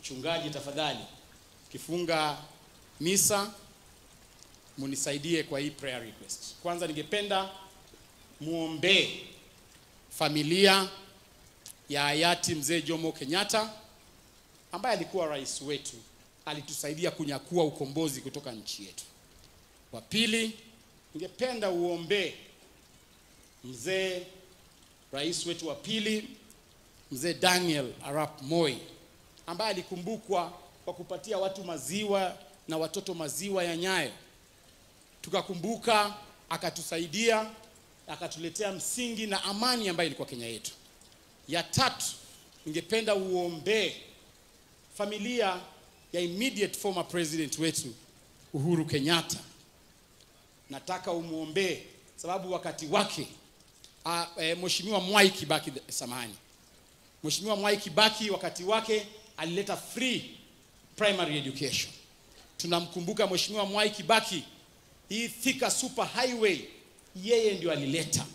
Mchungaji, tafadhali kifunga misa munisaidie kwa hii prayer request. Kwanza ningependa muombe familia ya hayati mzee Jomo Kenyatta ambaye alikuwa rais wetu, alitusaidia kunyakua ukombozi kutoka nchi yetu. Wa pili, ningependa uombe mzee rais wetu wa pili, mzee Daniel Arap Moi, ambaye alikumbukwa kwa kupatia watu maziwa na watoto maziwa ya Nyayo. Tukakumbuka, akatusaidia, akatuletea msingi na amani ambayo ilikuwa Kenya yetu. Ya tatu, ningependa uombe familia ya immediate former president wetu Uhuru Kenyatta. Nataka umuombe sababu wakati wake Mheshimiwa Mwai Kibaki, Mheshimiwa Mwai Kibaki wakati wake alileta free primary education. Tunamkumbuka Mheshimiwa Mwai Kibaki, hii Thika super highway yeye ndio alileta.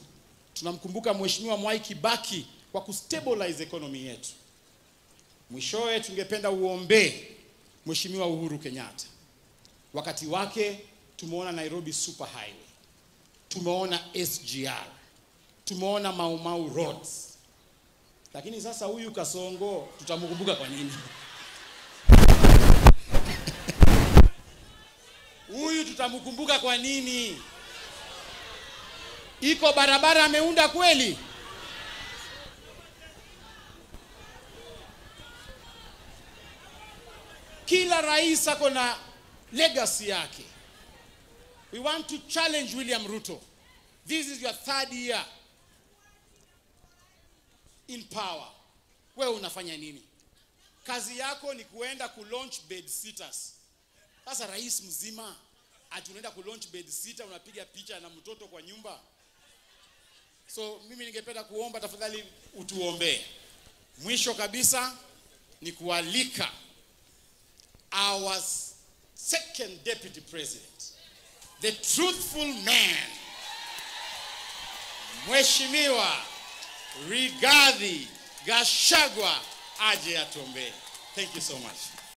Tunamkumbuka Mheshimiwa Mwai Kibaki kwa kustabilize economy yetu. Mwishowe tungependa uombe Mheshimiwa Uhuru Kenyatta. Wakati wake tumeona Nairobi super highway, tumeona SGR, tumeona Mau Mau roads. Lakini sasa huyu Kasongo tutamkumbuka kwa nini? Huyu tutamkumbuka kwa nini? Iko barabara ameunda kweli? Kila rais ako na legacy yake. We want to challenge William Ruto. This is your third year in power. Wewe unafanya nini? Kazi yako ni kuenda launch bed sitters. Sasa rais mzima ati unaenda launch bed sitter, unapiga picha na mtoto kwa nyumba. So mimi ningependa kuomba tafadhali utuombe. Mwisho kabisa ni kualika our second deputy president, the truthful man, Mheshimiwa Rigathi Gachagua aje atuombe. Thank you so much.